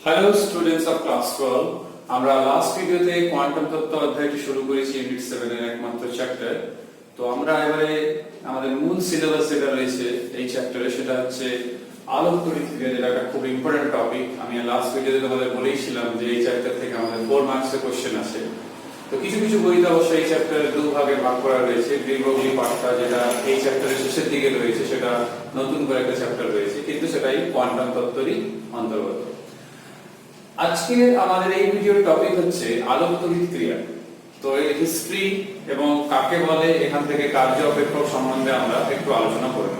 Hello students of class 12 আমরা last ভিডিওতে quantum তত্ত্ব অধ্যায়টি শুরু করেছি ইউনিট 7 এর একমাত্র চ্যাপ্টার। তো আমরা এবারে আমাদের মূল সিলেবাস যেটা রয়েছে এই চ্যাপ্টারে সেটা হচ্ছে আলোক তড়িৎক্রিয়া, যেটা একটা খুব ইম্পর্টেন্ট টপিক। আমি লাস্ট ভিডিওতে তোমাদের বলেইছিলাম যে এই চ্যাপ্টার থেকে আমাদের 4 মার্কসের কোশ্চেন আসে। তো কিছু কিছু বইতে অবশ্যই এই চ্যাপ্টারে দুই ভাগে ভাগ করা রয়েছে। ব্রিগলি পার্টটা যেটা এই চ্যাপ্টারের শেষের দিকে রয়েছে সেটা নতুন করে একটা চ্যাপ্টার রয়েছে, কিন্তু সেটাই কোয়ান্টাম তত্ত্বেরই অন্তর্গত। আজকে আমাদের এই ভিডিওর টপিক হচ্ছে আলোক তড়িৎক্রিয়া। তো এর হিস্ট্রি এবং কাকে বলে, এখান থেকে কার্য অপেক্ষক সম্বন্ধে আমরা একটু আলোচনা করব।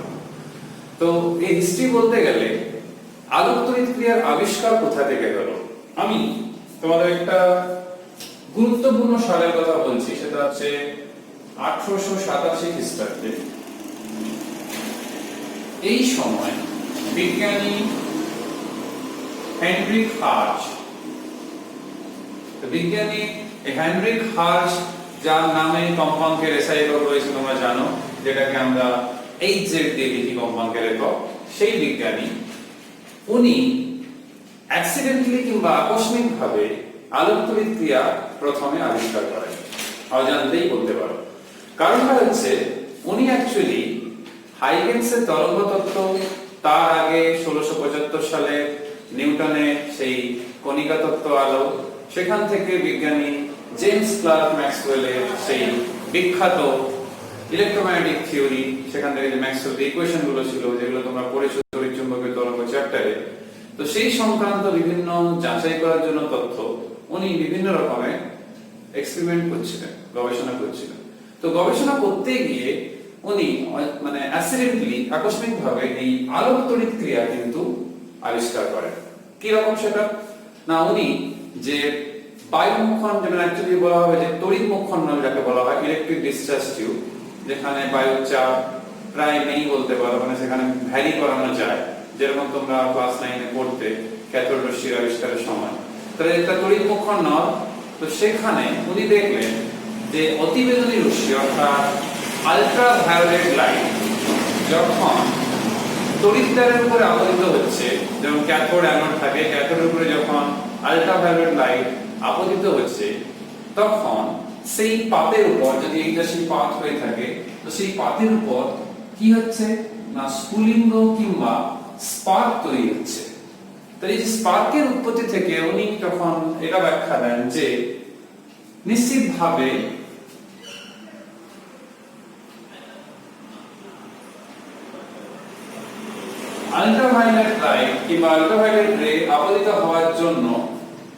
তো এই হিস্ট্রি বলতে গেলে আলোক তড়িৎক্রিয়ার আবিষ্কার কোথা থেকে হলো, আমি তোমাদের একটা গুরুত্বপূর্ণ সালের কথা বলছি, সেটা হচ্ছে 1887 খ্রিস্টাব্দে। এই সময় বিজ্ঞানী হেনরিক হার্শ, বিজ্ঞানী হেনরিক হার্শ যার নামে কম্পাঙ্কের এসআই একক রয়েছে তোমরা জানো, যেটাকে আমরা HZ দিয়ে লিখি কম্পাঙ্কের একক, সেই বিজ্ঞানী উনি অ্যাক্সিডেন্টালি কিংবা আকস্মিকভাবে আলোক তড়িৎক্রিয়া প্রথমে আবিষ্কার করেন, অজান্তেই বলতে পারো। কারণটা হচ্ছে উনি অ্যাকচুয়ালি হাইগেন্সের তরঙ্গ তত্ত্ব, তার আগে 1675 সালে নিউটনের সেই কণিকা তত্ত্ব আলো, সেখান থেকে বিজ্ঞানী জেমস ক্লার্ক ম্যাক্সওয়েলের সেই বিখ্যাত ইলেকট্রোম্যাগনেটিক থিওরি, সেখান থেকে যে ম্যাক্সওয়েলের ইকুয়েশন গুলো ছিল যেগুলো তোমরা পড়েছো তড়িৎচুম্বকীয় তরঙ্গ চ্যাপ্টারে, তো সেই সংক্রান্ত বিভিন্ন যাচাই করার জন্য তথ্য উনি বিভিন্ন রকমের এক্সপেরিমেন্ট করছিলেন, গবেষণা করছিলেন। তো গবেষণা করতে গিয়ে উনি মানে অ্যাক্সিডেন্টালি আকস্মিকভাবে এই আলোক তড়িৎক্রিয়া কিন্তু আবিষ্কার করেন। কি রকম সেটা না, উনি যে বায়ুমুখন, যেটা অ্যাকচুয়ালি বলা হবে যে তড়িৎ মুখন নামে যাকে বলা হয়, ইলেকট্রিক ডিসচার্জ টিউব, যেখানে বায়ুর চাপ প্রায় নেই বলতে পারো, মানে সেখানে ভ্যারি করানো যায়, যেরকম তোমরা ক্লাস 9 এ পড়তে ক্যাথোড রশ্মির আবিষ্কারের সময়। তাহলে একটা তড়িৎ মুখন নল, তো সেখানে উনি দেখলেন যে অতিবেগুনি রশ্মি অর্থাৎ আলট্রা ভায়োলেট লাইট যখন তড়িৎদ্বারের উপরে আপতিত হচ্ছে, যেমন ক্যাথোড অ্যানোড থাকে, ক্যাথোডের উপরে যখন আলট্রা ভায়োলেট লাইট আপতিত হচ্ছে, তখন সেই পাতের উপর, যদি এইটা সেই পাত হয়ে থাকে, তো সেই পাতের উপর কি হচ্ছে না স্ফুলিঙ্গ কিংবা স্পার্ক তৈরি হচ্ছে। তো এই যে স্পার্কের উৎপত্তি থেকে উনি তখন এটা ব্যাখ্যা দেন যে নিশ্চিতভাবে আল্ট্রাভায়োলেট লাইট কিংবা আল্ট্রাভায়োলেট রে আপতিত হওয়ার জন্য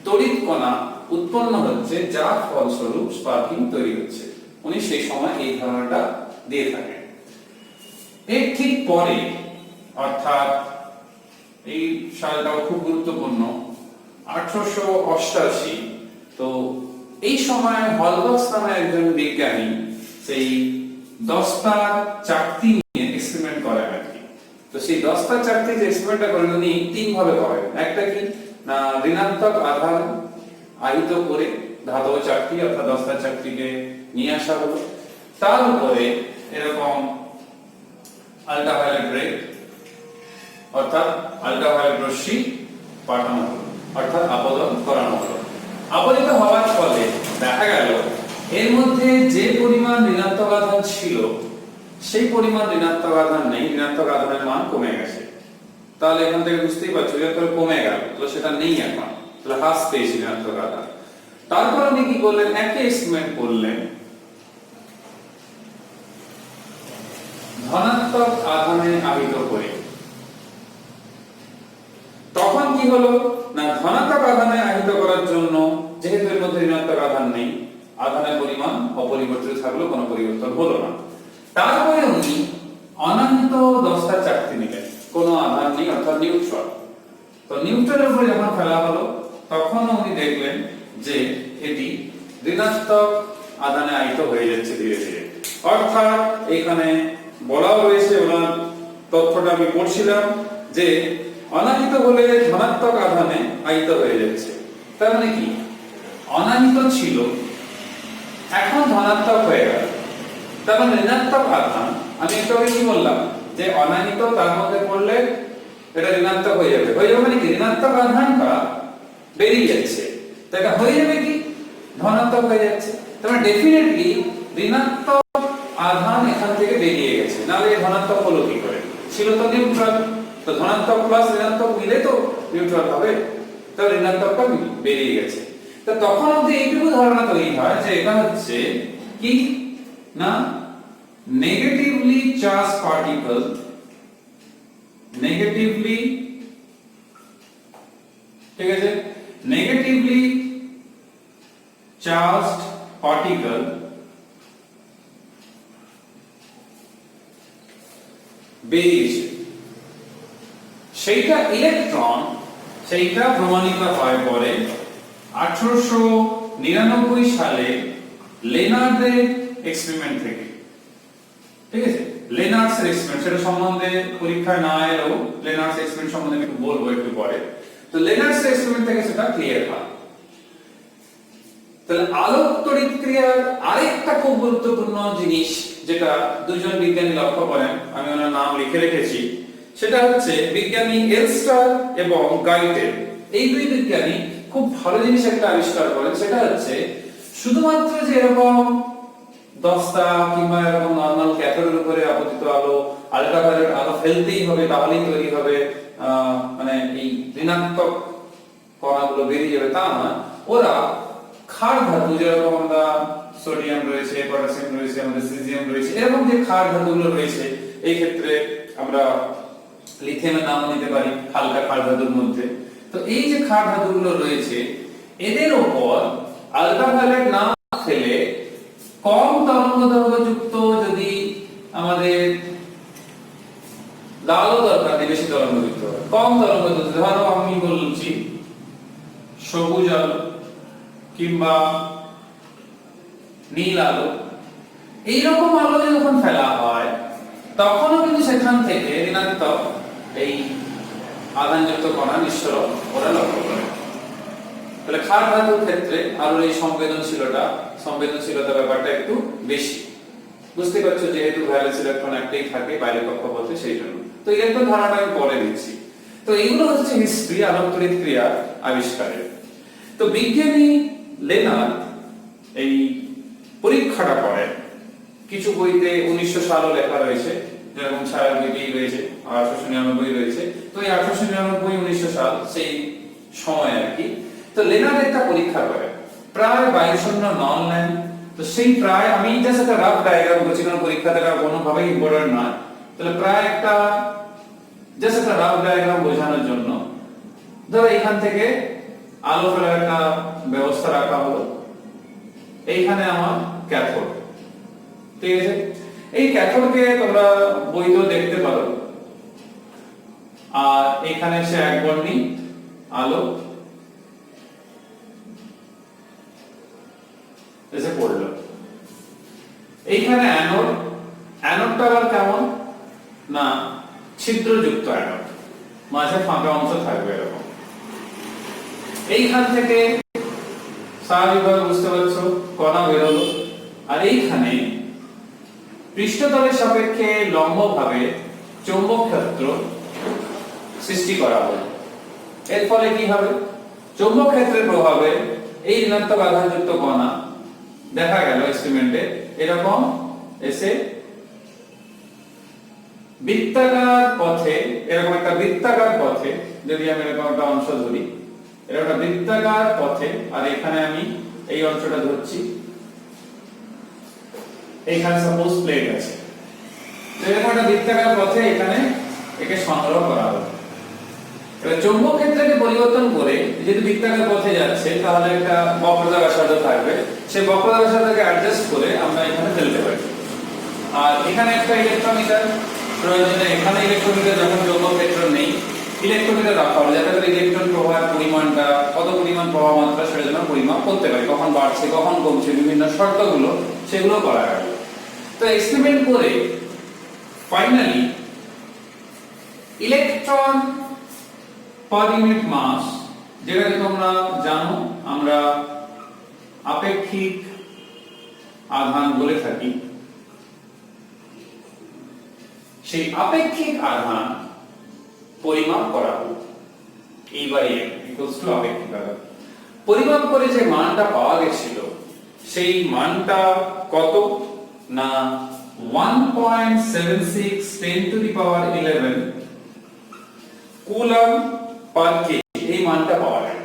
তড়িৎ কণা উৎপন্ন হচ্ছে, যার ফলস্বরূপ স্পার্কিং তৈরি হচ্ছে। উনি সেই সময় এই ধারণাটা দিয়ে থাকেন। এর ঠিক পরে, অর্থাৎ এই সালটাও খুব গুরুত্বপূর্ণ, 1888, তো এই সময় হলবার্গ নামে একজন বিজ্ঞানী সেই দস্তার চাকতি নিয়ে এক্সপেরিমেন্ট করেন আর কি। তো সেই দস্তার চাকতি যে এক্সপেরিমেন্টটা করেন উনি তিন ভাবে করেন। একটা কি না, ঋণাত্মক আধান আহিত করে ধাতব চাকতি অর্থাৎ দস্তার চাকতিকে নিয়ে আসা হলো, তার উপরে এরকম আল্ট্রাভায়োলেট রে অর্থাৎ আল্ট্রাভায়োলেট রশ্মি পাঠানো হলো, অর্থাৎ আপতন করানো হলো। আপতিত হওয়ার ফলে দেখা গেল এর মধ্যে যে পরিমাণ ঋণাত্মক আধান ছিল সেই পরিমাণ ঋণাত্মক আধান নেই, ঋণাত্মক আধানের মান কমে গেছে। তাহলে এখান থেকে বুঝতেই পারছো যে কমে গেল, তো সেটা নেই এখন, তাহলে হ্রাস পেয়েছে ঋণাত্মক আধান। তারপর উনি কি করলেন, একই এক্সপেরিমেন্ট করলেন ধনাত্মক আধানে আহিত করে। তখন কি হলো না, ধনাত্মক আধানে আহিত করার জন্য যেহেতু এর মধ্যে ঋণাত্মক আধান নেই, আধানের পরিমাণ অপরিবর্তিত থাকলো, কোনো পরিবর্তন হলো না। তারপরে উনি অনন্ত দস্তার চাকতি নিলেন, কোনো আধান নেই অর্থাৎ নিউট্রন। তো নিউট্রনের উপরে যখন ফেলা হলো তখন উনি দেখলেন যে এটি ঋণাত্মক আধানে আহিত হয়ে যাচ্ছে ধীরে ধীরে। অর্থাৎ এখানে বলাও রয়েছে, ওনার তথ্যটা আমি পড়ছিলাম যে অনাহিত বলে ধনাত্মক আধানে আহিত হয়ে যাচ্ছে। তার মানে কি, অনাহিত ছিল এখন ধনাত্মক হয়ে গেল, তার মানে ঋণাত্মক আধান, আমি একটু আগে কি বললাম যে অনাহিত তার মধ্যে পড়লে এটা ঋণাত্মক হয়ে যাবে মানে কি ঋণাত্মক আধানটা বেরিয়ে যাচ্ছে, তো এটা হয়ে যাবে কি ধনাত্মক হয়ে যাচ্ছে। তার মানে ডেফিনেটলি ঋণাত্মক আধান এখান থেকে বেরিয়ে গেছে, নাহলে ধনাত্মক হলো কি করে, ছিল তো নিউট্রাল, তো ধনাত্মক প্লাস ঋণাত্মক মিলে তো নিউট্রাল হবে, তো ঋণাত্মকটা বেরিয়ে গেছে। তো তখন অবধি এইটুকু ধারণা তৈরি হয় যে এটা হচ্ছে কি না নেগেটিভলি চার্জ পার্টিকেল, নেগেটিভলি, ঠিক আছে, নেগেটিভলি চার্জড পার্টিকেল বেরিয়েছে, সেইটা ইলেকট্রন, সেইটা প্রমাণিত হয় পরে 1899 সালে লেনার্ডের এক্সপেরিমেন্ট থেকে। ঠিক আছে, লেনার্ডস এক্সপেরিমেন্ট, সেটা সম্বন্ধে পরীক্ষায় না এলেও লেনার্ডস এক্সপেরিমেন্ট সম্বন্ধে একটু বলবো একটু পরে। তো লেনার্ডস এক্সপেরিমেন্ট থেকে সেটা ক্লিয়ার হয়। তাহলে আলোক তড়িৎ ক্রিয়ার আরেকটা খুব গুরুত্বপূর্ণ জিনিস যেটা দুজন বিজ্ঞানী লক্ষ্য করেন, আমি ওনার নাম লিখে রেখেছি, সেটা হচ্ছে বিজ্ঞানী এলস্টার এবং গাইটেন। এই দুই বিজ্ঞানী খুব ভালো জিনিস একটা আবিষ্কার করেন, সেটা হচ্ছে শুধুমাত্র যে এরকম দস্তা কিংবা এরকম নরমাল ক্যাথোডের উপরে আপতিত আলো, আল্ট্রাভায়োলেট আলো ফেলতেই হবে তাহলেই তৈরি হবে মানে এই ঋণাত্মক কণাগুলো বেরিয়ে যাবে, তা না। ওরা ক্ষার ধাতু, যেরকম আমরা সোডিয়াম রয়েছে, পটাশিয়াম রয়েছে, আমাদের সিজিয়াম রয়েছে, এরকম যে ক্ষার ধাতুগুলো রয়েছে, এই ক্ষেত্রে আমরা লিথিয়ামের নাম নিতে পারি হালকা ক্ষার ধাতুর মধ্যে। তো এই যে ক্ষার ধাতুগুলো রয়েছে, এদের উপর আল্ট্রাভায়োলেট না ফেলে কম তরঙ্গদৈর্ঘ্য যুক্ত যদি আমাদের আলো দরকার নেই, বেশি তরঙ্গযুক্ত কম তরঙ্গযুক্ত, ধরো আমি বলছি সবুজ আলো কিংবা নীল আলো, এইরকম আলো যখন ফেলা হয় তখনও কিন্তু সেখান থেকে ঋণাত্মক এই আধানযুক্ত কণা নিঃসরণ ওরা লক্ষ্য করে। তাহলে ক্ষার ধাতুর ক্ষেত্রে আলোর এই সংবেদনশীলতা ব্যাপারটা একটু বেশি, বুঝতে পারছো, যেহেতু ভ্যালেন্স ইলেকট্রন একটাই থাকে বাইরের কক্ষপথে, সেই জন্য। তো ইলেকট্রন ধারণাটা আমি পরে দিচ্ছি। তো এইগুলো হচ্ছে হিস্ট্রি আলোক তড়িৎ ক্রিয়ার আবিষ্কারের। তো বিজ্ঞানী লেনার্ড এই পরীক্ষাটা করেন, কিছু বইতে 1900 সালও লেখা রয়েছে, যেরকম ছায়ার বইতেই রয়েছে, 1899 রয়েছে। তো এই 1899 1900 সাল সেই সময় আর কি। তো লেনার্ড একটা পরীক্ষা করে, প্রায় বায়ুশূন্য নল নেন। তো সেই প্রায়, আমি জাস্ট একটা রাফ ডায়াগ্রাম করছি, কারণ পরীক্ষাতে এটা কোনোভাবেই ইম্পর্টেন্ট নয়। তাহলে প্রায় একটা জাস্ট একটা রাফ ডায়াগ্রাম বোঝানোর জন্য, ধরো এখান থেকে আলো ফেলার একটা ব্যবস্থা রাখা হলো, এইখানে আমার ক্যাথোড, ঠিক আছে। এই ক্যাথোডকে তোমরা বইতেও দেখতে পারো, আর এখানে সে এক বর্ণী আলো এসে পড়লো। এইখানে অ্যানোড, অ্যানোডটা আবার কেমন না ছিদ্রযুক্ত অ্যানোড, মাঝে ফাঁকা অংশ থাকবে এরকম। এইখান থেকে স্বাভাবিকভাবে বুঝতে পারছো কণা বেরোলো, আর এইখানে পৃষ্ঠতলের সাপেক্ষে লম্বভাবে চৌম্বক ক্ষেত্র সৃষ্টি করা হলো। এর ফলে কি হবে, চৌম্বক ক্ষেত্রের প্রভাবে এই ঋণাত্মক আধানযুক্ত কণা দেখা গেল এক্সপেরিমেন্টে এরকম এসে বৃত্তাকার পথে, এরকম একটা বৃত্তাকার পথে, যদি আমি এরকম একটা অংশ ধরি, এরকম একটা বৃত্তাকার পথে, আর এখানে আমি এই অংশটা ধরছি, এইখানে সাপোজ প্লেট আছে, তো এরকম একটা বৃত্তাকার পথে এখানে একে সংগ্রহ করা হবে। এবার চৌম্বক ক্ষেত্রকে পরিবর্তন করে যদি বৃত্তাকার পথে যাচ্ছে, তাহলে একটা বক্রতা ব্যাসার্ধ থাকবে, সেই বক্রতা ব্যাসার্ধকে অ্যাডজাস্ট করে আমরা এখানে ফেলতে পারি। আর এখানে একটা ইলেকট্রোমিটার প্রয়োজনে, এখানে ইলেকট্রোমিটার যখন চৌম্বক ক্ষেত্র নেই, ইলেকট্রোমিটার রাখা হলো, যাতে করে ইলেকট্রন প্রবাহের পরিমাণটা, কত পরিমাণ প্রবাহ মাত্রা, সেটা যেন পরিমাপ করতে পারি, কখন বাড়ছে কখন কমছে, বিভিন্ন শর্তগুলো সেগুলো করা গেল। তো এক্সপেরিমেন্ট করে ফাইনালি ইলেকট্রন পার ইউনিট মাস, যেটাকে তোমরা জানো আমরা আপেক্ষিক আধান বলে থাকি, সেই আপেক্ষিক আধান পরিমাপ করা হলো। E/m = আপেক্ষিক আধান। পরিমাপ করে যে মানটা পাওয়া গেছিল সেই মানটা কত না 1.76 10 to the power 11 coulomb per KG এই মানটা পাওয়া গেল।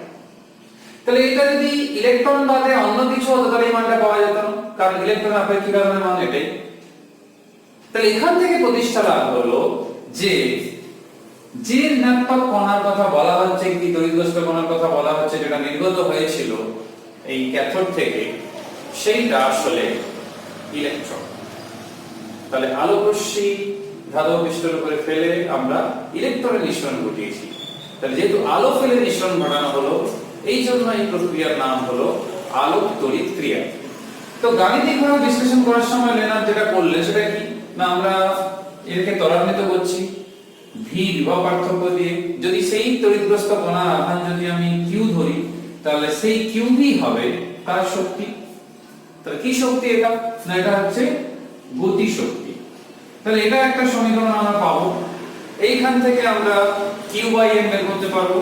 তাহলে এটা যদি ইলেকট্রন বাদে অন্য কিছু হতো তাহলে এই মানটা পাওয়া যেত না, কারণ ইলেকট্রন আপেক্ষিকরণের মান এটাই। তাহলে এখান থেকে প্রতিষ্ঠা লাভ হলো যে যে ঋণাত্মক কণার কথা বলা হচ্ছে, কি তড়িৎগ্রস্ত কণার কথা বলা হচ্ছে যেটা নির্গত হয়েছিল এই ক্যাথোড থেকে, সেইটা আসলে ইলেকট্রন। তাহলে আলোক রশ্মি ধাতব পৃষ্ঠের উপরে ফেলে আমরা ইলেকট্রনের নিঃসরণ ঘটিয়েছি। তাহলে যেহেতু আলো ফেলে নিঃসরণ ঘটানো হলো, এই জন্য এই প্রক্রিয়ার নাম হলো আলোক তড়িৎ ক্রিয়া। তো গাণিতিকভাবে বিশ্লেষণ করার সময় লেনার্ড যেটা করলেন সেটা কি না, আমরা এটাকে ত্বরান্বিত করছি ভি বিভব পার্থক্য দিয়ে। যদি সেই তড়িৎগ্রস্ত কণার আধান যদি আমি কিউ ধরি, তাহলে সেই কিউ ভি হবে তার শক্তি। তাহলে কি শক্তি এটা না, এটা হচ্ছে গতি শক্তি। তাহলে এটা একটা সমীকরণ আমরা পাবো। এইখান থেকে আমরা কিউ বাই এম বের করতে পারবো।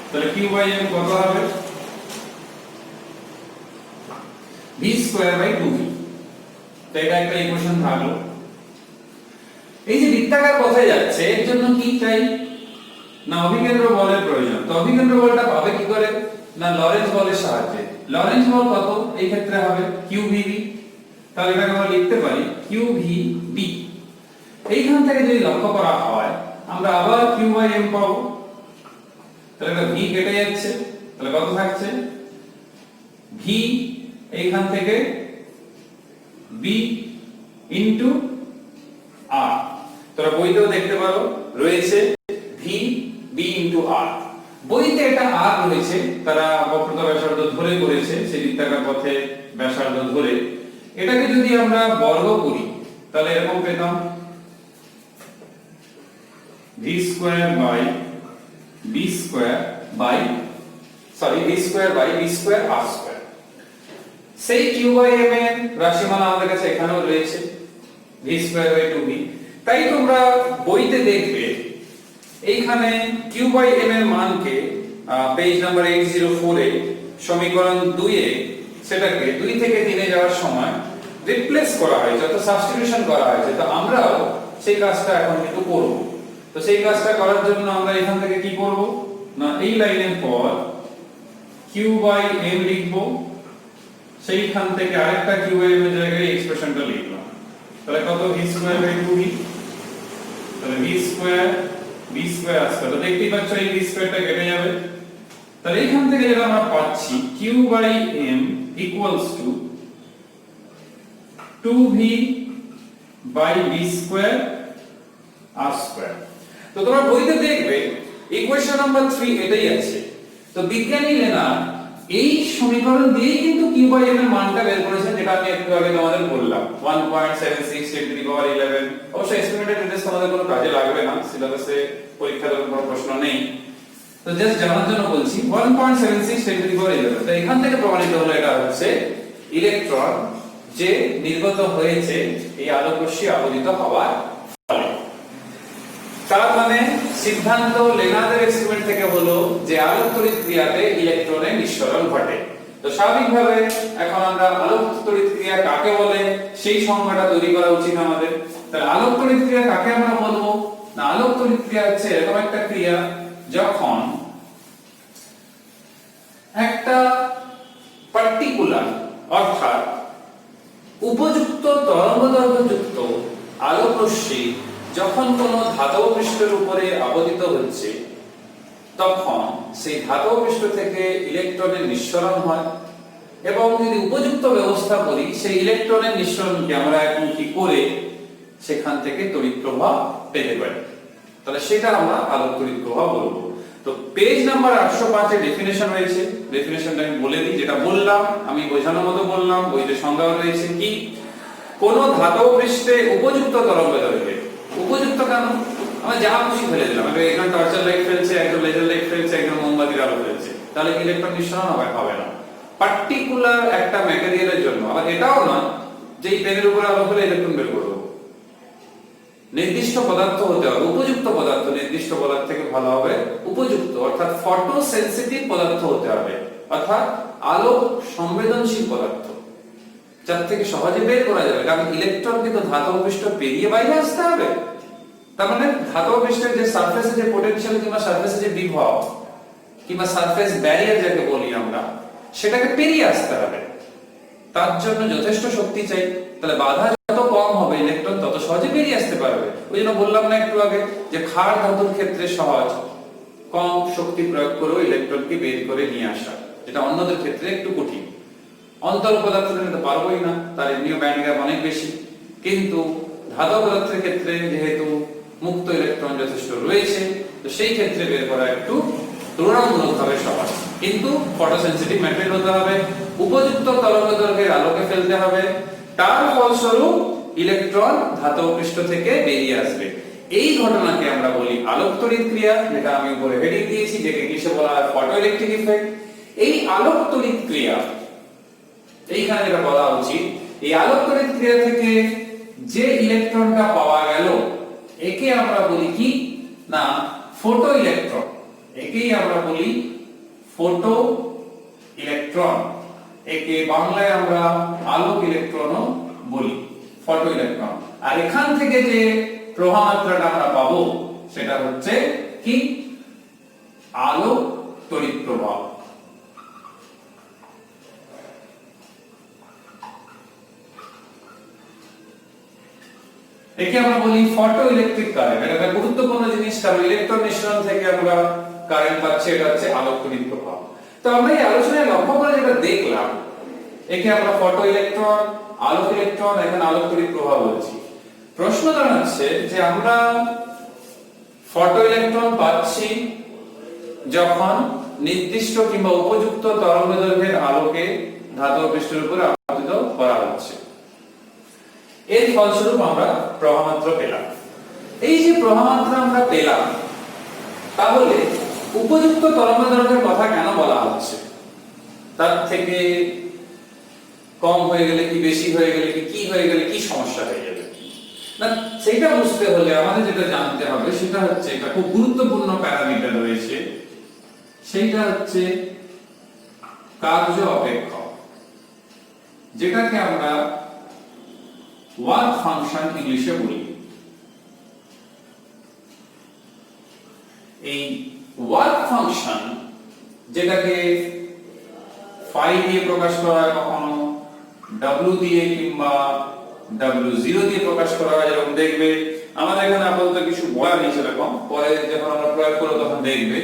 তাহলে কিউ বাই এম কত হবে, ভি স্কয়ার বাই 2v। তো এটা একটা ইকুয়েশন থাকলো। এই যে বৃত্তাকার পথে যাচ্ছে এর জন্য কি চাই না, অভিকেন্দ্র বলের প্রয়োজন। তো অভিকেন্দ্র বলটা পাবে কি করে না, লরেন্জ বলের সাহায্যে। লরেন্জ বল কত এই ক্ষেত্রে হবে qvb। তাহলে এটাকে আমরা লিখতে পারি qvb। এইখান থেকে যদি লক্ষ্য করা হয় আমরা আবার q বাই m পাবো। তাহলে এটা v কেটে যাচ্ছে, তাহলে কত থাকছে v এইখান থেকে b ইনটু r। তোমরা বইতেও দেখতে পারো রয়েছে v b ইনটু r। বইতে এটা r রয়েছে, তারা বক্রত ব্যাসার্ধ ধরে করেছে সেই বৃত্তাকার পথে ব্যাসার্ধ ধরে। এটাকে যদি আমরা বর্গ করি তাহলে এরকম পেতাম v square by b square by v square by b square r square. সেই q বাই m এর রাশিমালা আমাদের কাছে এখানেও রয়েছে v স্কয়ার বাই 2v। তাই তোমরা বইতে দেখবে এইখানে q বাই m এর মানকে পেজ নাম্বার 804 এ সমীকরণ 2 এ সেটাকে 2 থেকে 3 এ যাওয়ার সময় রিপ্লেস করা হয়েছে, অর্থাৎ সাবস্টিটিউশন করা হয়েছে। তো আমরাও সেই কাজটা এখন একটু করব। তো সেই কাজটা করার জন্য আমরা এখান থেকে কি করব না, এই লাইনের পর q বাই m লিখব, সেইখান থেকে আরেকটা q বাই m এর জায়গায় এক্সপ্রেশনটা লিখলাম। তাহলে কত v স্কয়ার বাই 2v। তাহলে v স্কয়ার b স্কয়ার আসবে। তো দেখতেই পাচ্ছ এই b স্কয়ারটা কেটে যাবে। তাহলে এখান থেকে যেটা আমরা পাচ্ছি q by m equals to 2v by b square r square. তো তোমরা বইতে দেখবে ইকুয়েশন নাম্বার 3 এটাই আছে। তো বিজ্ঞানী লেনার্ড এই সমীকরণ দিয়েই কিন্তু q বাই m এর মানটা বের করেছেন, যেটা আমি একটু আগে তোমাদের বললাম 1.76 10 টু দি পাওয়ার 11। অবশ্যই এক্সপেরিমেন্টাল ডিটেইলস তোমাদের কোনো কাজে লাগবে না, সিলেবাসে পরীক্ষার কোনো প্রশ্ন নেই। তো জাস্ট জানার জন্য বলছি 1.76 10 টু দি পাওয়ার 11। তো এখান থেকে প্রমাণিত হলো এটা হচ্ছে ইলেকট্রন যে নির্গত হয়েছে এই আলোক রশ্মি আপতিত হওয়ার ফলে। তার মানে সিদ্ধান্ত লেনার্ডের এক্সপেরিমেন্ট থেকে হলো যে আলোক তড়িৎ ক্রিয়াতে ইলেকট্রনের নিঃসরণ ঘটে। তো স্বাভাবিকভাবে এখন আমরা আলোক তড়িৎ ক্রিয়া কাকে বলে সেই সংজ্ঞাটা তৈরি করা উচিত আমাদের। তাহলে আলোক তড়িৎ ক্রিয়া কাকে আমরা বলবো না, আলোক তড়িৎ ক্রিয়া হচ্ছে এরকম একটা ক্রিয়া যখন একটা পার্টিকুলার অর্থাৎ উপযুক্ত তরঙ্গদৈর্ঘ্যযুক্ত আলোক রশ্মি যখন কোন ধাতব পৃষ্ঠের উপরে আপতিত হচ্ছে, তখন সেই ধাতব পৃষ্ঠ থেকে ইলেকট্রনের নিঃসরণ হয়। এবং যদি উপযুক্ত ব্যবস্থা করি সেই ইলেকট্রনের নিঃসরণকে আমরা এখন কি করে সেখান থেকে তড়িৎ প্রবাহ পেতে পারি, তাহলে সেটা আমরা আলোক তড়িৎ প্রবাহ বলবো। তো পেজ নাম্বার 805 এ ডেফিনেশন রয়েছে, ডেফিনেশনটা আমি বলে দিই। যেটা বললাম আমি বোঝানোর মতো বললাম, বইতে সংজ্ঞা রয়েছে কি, কোন ধাতব পৃষ্ঠে উপযুক্ত তরঙ্গদৈর্ঘ্যে। উপযুক্ত কেন, আমরা যা খুশি ফেলে দিলাম, একজন টর্চার লাইট ফেলছে, একজন লেজার লাইট ফেলছে, একজন মোমবাতির আলো ফেলছে, তাহলে কি ইলেকট্রন নিঃসরণ হবে না। পার্টিকুলার একটা ম্যাটেরিয়ালের জন্য, আবার এটাও না যে এই পেনের উপরে আলো ফেলে ইলেকট্রন বের করব। নির্দিষ্ট পদার্থ হতে হবে, উপযুক্ত পদার্থ, নির্দিষ্ট পদার্থ থেকে ভালো হবে উপযুক্ত, অর্থাৎ ফটো সেনসিটিভ পদার্থ হতে হবে। অর্থাৎ আলো সংবেদনশীল পদার্থ, যার থেকে সহজে বের করা যাবে, কারণ ইলেকট্রনকে তো ধাতব পৃষ্ঠ পেরিয়ে বাইরে আসতে হবে। তার মানে ধাতব পৃষ্ঠের যে সারফেসে যে পটেনশিয়াল কিংবা সারফেসে যে বিভব কিংবা সারফেস ব্যারিয়ার যাকে বলি আমরা, সেটাকে পেরিয়ে আসতে হবে। তার জন্য যথেষ্ট শক্তি চাই। তাহলে বাধা যত কম হবে ইলেকট্রন তত সহজে বেরিয়ে আসতে পারবে। ওই জন্য বললাম না একটু আগে যে ক্ষার ধাতুর ক্ষেত্রে সহজ, কম শক্তি প্রয়োগ করেও ইলেকট্রনকে বের করে নিয়ে আসা, যেটা অন্যদের ক্ষেত্রে একটু কঠিন। অন্তর পদার্থের ক্ষেত্রে পারবোই না, তার এমনিও ব্যান্ড গ্যাপ অনেক বেশি। কিন্তু ধাতব পদার্থের ক্ষেত্রে যেহেতু মুক্ত ইলেকট্রন যথেষ্ট রয়েছে, তো সেই ক্ষেত্রে বের করা একটু তুলনামূলকভাবে সহজ। কিন্তু ফটোসেনসিটিভ ম্যাটেরিয়াল হতে হবে, উপযুক্ত তরঙ্গদৈর্ঘ্যের আলোকে ফেলতে হবে, তার ফলস্বরূপ ইলেকট্রন ধাতব পৃষ্ঠ থেকে বেরিয়ে আসবে। এই ঘটনাকে আমরা বলি আলোক তড়িৎ ক্রিয়া, যেটা আমি উপরে হেডিং দিয়েছি, যেটা কিসে বলা হয় ফটোইলেকট্রিক ইফেক্ট। এই আলোক তড়িৎ ক্রিয়া, এইখানে যেটা বলা উচিত, এই আলোক তড়িৎ ক্রিয়া থেকে যে ইলেকট্রনটা পাওয়া গেল একে আমরা বলি কি না ফটো ইলেকট্রন। একেই আমরা বলি ফটো ইলেকট্রন, একে বাংলায় আমরা আলোক ইলেকট্রনও বলি, ফটো ইলেকট্রন। আর এখান থেকে যে প্রবাহ মাত্রাটা আমরা পাবো সেটা হচ্ছে কি আলোক তড়িৎ প্রবাহ। একে আমরা বলি ফটো ইলেকট্রিক কারেন্ট। এটা একটা গুরুত্বপূর্ণ জিনিস, কারণ ইলেকট্রন নিঃসরণ থেকে আমরা কারেন্ট পাচ্ছি, এটা হচ্ছে আলোক তড়িৎ প্রবাহ। তো আমরা এই আলোচনায় লক্ষ্য করে যেটা দেখলাম, একে আমরা ফটো ইলেকট্রন, আলোক ইলেকট্রন, এখন আলোক তড়িৎ প্রবাহ বলছি। প্রশ্ন দাঁড়াচ্ছে যে আমরা ফটো ইলেকট্রন পাচ্ছি যখন নির্দিষ্ট কিংবা উপযুক্ত তরঙ্গদৈর্ঘ্যের আলোকে ধাতব পৃষ্ঠের উপর আপতিত করা হচ্ছে। এর ফলস্বরূপ আমরা প্রবাহমাত্রা পেলাম। এই যে প্রবাহমাত্রা আমরা পেলাম, তাহলে উপযুক্ত তরঙ্গদৈর্ঘ্যের কথা কেন বলা হচ্ছে? তার থেকে কম হয়ে গেলে কি, বেশি হয়ে গেলে কি হয়ে গেলে কি সমস্যা হয়ে যাবে না, সেটা বুঝতে হলে আমাদের যেটা জানতে হবে সেটা হচ্ছে, একটা খুব গুরুত্বপূর্ণ প্যারামিটার রয়েছে, সেইটা হচ্ছে কার্য অপেক্ষক, যেটাকে আমরা ওয়ার্ক ফাংশন ইংলিশে বলি। এই ওয়ার্ক ফাংশন, যেটাকে ফাই দিয়ে প্রকাশ করা হয়, কখনো ডব্লিউ দিয়ে কিংবা W0 দিয়ে প্রকাশ করা হয়, যেরকম দেখবে আমাদের এখানে আপাতত কিছু বলা নেই সেরকম, পরে যখন আমরা প্রয়োগ করব তখন দেখবে।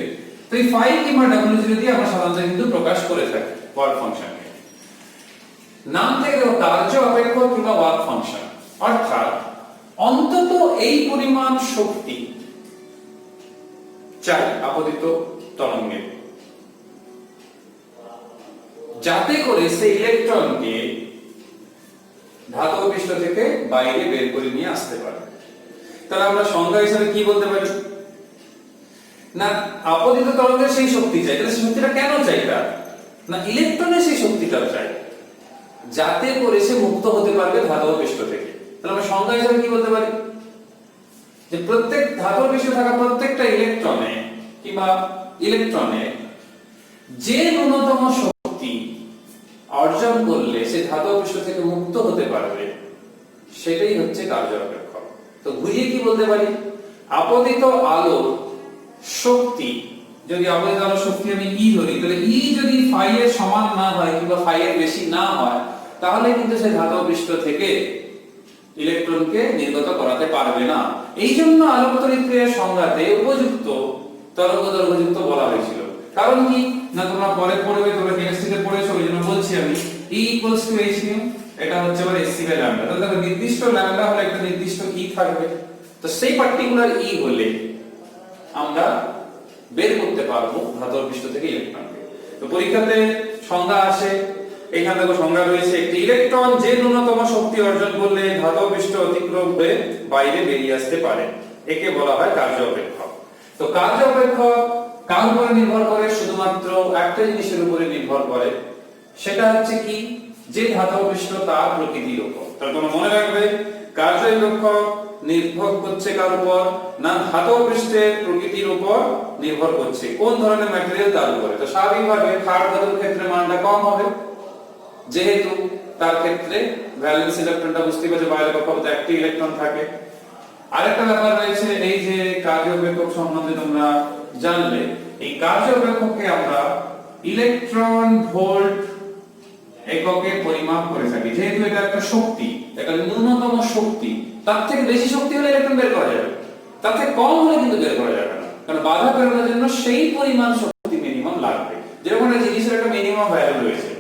তো এই ফাই কিংবা W0 দিয়ে আমরা সাধারণত কিন্তু প্রকাশ করে থাকি ওয়ার্ক ফাংশনকে। নাম থেকে দেখো কার্য অপেক্ষক কিংবা ওয়ার্ক ফাংশন, অর্থাৎ অন্তত এই পরিমাণ শক্তি চাই আপতিত তরঙ্গে, যাতে করে সেই ইলেকট্রনকে ধাতব পৃষ্ঠ থেকে বাইরে বের করে নিয়ে আসতে পারে। তাহলে আমরা সংজ্ঞা হিসেবে কি বলতে পারি না, আপতিত তরঙ্গের সেই শক্তি চাই। তাহলে শক্তিটা কেন চাই? না ইলেকট্রনের সেই শক্তিটা চাই, যাতে করে সে মুক্ত হতে পারবে ধাতব পৃষ্ঠ থেকে। তাহলে আমরা সংজ্ঞা হিসেবে কি বলতে পারি, যে প্রত্যেক ধাতব পৃষ্ঠে থাকা প্রত্যেকটা ইলেকট্রনে কিংবা ইলেকট্রনে যে ন্যূনতম শক্তি অর্জন করলে সে ধাতব পৃষ্ঠ থেকে মুক্ত হতে পারবে, সেটাই হচ্ছে কার্য অপেক্ষক। তো ঘুরিয়ে কি বলতে পারি, আপতিত আলোর শক্তি, যদি আপতিত আলোর শক্তি আমি ই ধরি, তাহলে ই যদি ফাই এর সমান না হয় কিংবা ফাই এর বেশি না হয়, তাহলে কিন্তু সে ধাতব পৃষ্ঠ থেকে ইলেকট্রনকে নির্গত করাতে পারবে না। এই জন্য আলোক তড়িৎ ক্রিয়ার সংজ্ঞাতে উপযুক্ত তরঙ্গদৈর্ঘ্যযুক্ত বলা হয়েছিল। কারণ কি না, তোমরা পরে পড়বে, তোমরা কেমিস্ট্রিতে পড়েছো, ওই জন্য বলছি আমি, E = hν, এটা হচ্ছে আবার Sc/λ। তাহলে দেখো নির্দিষ্ট ল্যাম্ডা হলে একটা নির্দিষ্ট E থাকবে, তো সেই পার্টিকুলার E হলে আমরা বের করতে পারবো ধাতব পৃষ্ঠ থেকে ইলেকট্রনকে। তো পরীক্ষাতে সংজ্ঞা আসে, এখানে দেখো সংজ্ঞা রয়েছে, একটি ইলেকট্রন যে ন্যূনতম শক্তি অর্জন করলে ধাতব পৃষ্ঠ অতিক্রম করে বাইরে বেরিয়ে আসতে পারে, একে বলা হয় কার্য অপেক্ষক। তো কার্য অপেক্ষক কার উপরে নির্ভর করে? শুধুমাত্র একটা জিনিসের উপরে নির্ভর করে, সেটা হচ্ছে কি, যে ধাতব পৃষ্ঠ তার প্রকৃতির উপর। তাহলে তোমরা মনে রাখবে, কার্যক্ষক নির্ভর করছে কার উপর? না ধাতব পৃষ্ঠের প্রকৃতির উপর নির্ভর করছে, কোন ধরনের ম্যাটেরিয়াল তার উপরে। তো স্বাভাবিকভাবে ক্ষার ধাতুর ক্ষেত্রে মানটা কম হবে, যেহেতু তার ক্ষেত্রে ভ্যালেন্স ইলেকট্রনটা বুঝতে পারছে বাইরের কক্ষপথে একটি ইলেকট্রন থাকে। আরেকটা ব্যাপার রয়েছে, এই যে কার্য অপেক্ষক সম্বন্ধে তোমরা জানলে, এই কার্য অপেক্ষককে আমরা ইলেকট্রন ভোল্ট এককে পরিমাপ করে থাকি, যেহেতু এটা একটা শক্তি, একটা ন্যূনতম শক্তি, তার থেকে বেশি শক্তি হলে ইলেকট্রন বের করা যাবে, তার থেকে কম হলে কিন্তু বের করা যাবে না, কারণ বাধা প্রেরণের জন্য সেই পরিমাণ শক্তি মিনিমাম লাগবে। যেরকম একটা জিনিসের একটা মিনিমাম ভ্যালু রয়েছে,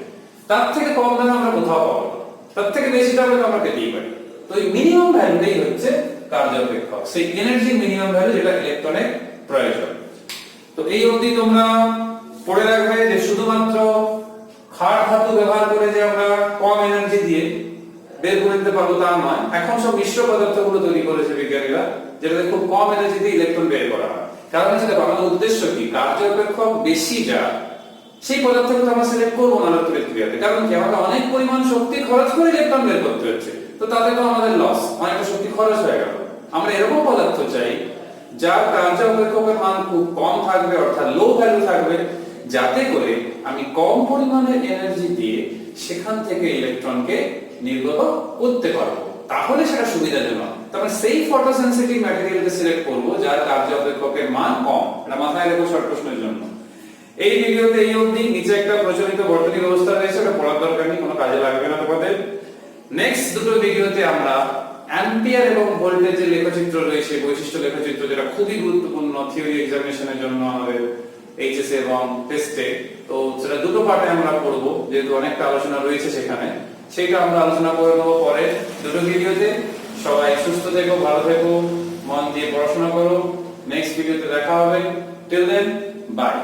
তার থেকে কম দামে আমরা কোথাও পাবো না, তার থেকে বেশি দামে আমরা পেতেই পারি। তো এই মিনিমাম ভ্যালুটাই হচ্ছে কার্য অপেক্ষক, সেই এনার্জি মিনিমাম ভ্যালু যেটা ইলেকট্রনের প্রয়োজন। তো এই অবধি তোমরা পড়ে রাখবে যে শুধুমাত্র ক্ষার ধাতু ব্যবহার করে যে আমরা কম এনার্জি দিয়ে বের করে দিতে পারবো তা নয়। এখন সব মিশ্র পদার্থগুলো তৈরি করেছে বিজ্ঞানীরা, যেটাতে খুব কম এনার্জি দিয়ে ইলেকট্রন বের করা হয়। কারণ হচ্ছে দেখো, আমাদের উদ্দেশ্য কি? কার্য অপেক্ষক বেশি যা, সেই পদার্থগুলো আমরা সিলেক্ট করবো না আলোক ক্রিয়াতে। কারণ কি? আমাকে অনেক পরিমাণ শক্তি খরচ করে ইলেকট্রন বের করতে হচ্ছে, তো তাতে তো আমাদের লস, অনেকটা শক্তি খরচ হয়ে গেল। আমরা এরকম পদার্থ চাই যার কার্য অপেক্ষকের মান খুব কম থাকবে, অর্থাৎ লো ভ্যালু থাকবে, যাতে করে আমি কম পরিমাণের এনার্জি দিয়ে সেখান থেকে ইলেকট্রনকে নির্গত করতে পারবো, তাহলে সেটা সুবিধাজনক। তারপরে সেই ফটোসেনসিটিভ ম্যাটেরিয়ালকে সিলেক্ট করব যার কার্য অপেক্ষকের মান কম। এটা মাথায় রেখো শর্ট প্রশ্নের জন্য। এই ভিডিওতে এই অবধি। নিচে একটা প্রচলিত বর্তনী ব্যবস্থা রয়েছে, ওটা পড়ার দরকার নেই, কোনো কাজে লাগবে না তোমাদের। নেক্সট দুটো ভিডিওতে আমরা অ্যাম্পিয়ার এবং ভোল্টেজের লেখচিত্র রয়েছে, বৈশিষ্ট্য লেখচিত্র, যেটা খুবই গুরুত্বপূর্ণ থিওরি এক্সামিনেশনের জন্য আমাদের এইচএস এবং টেস্টে। তো সেটা দুটো পার্টে আমরা পড়বো, যেহেতু অনেকটা আলোচনা রয়েছে সেখানে, সেটা আমরা আলোচনা করে নেবো পরে দুটো ভিডিওতে। সবাই সুস্থ থেকো, ভালো থেকো, মন দিয়ে পড়াশোনা করো। নেক্সট ভিডিওতে দেখা হবে। Till then, by.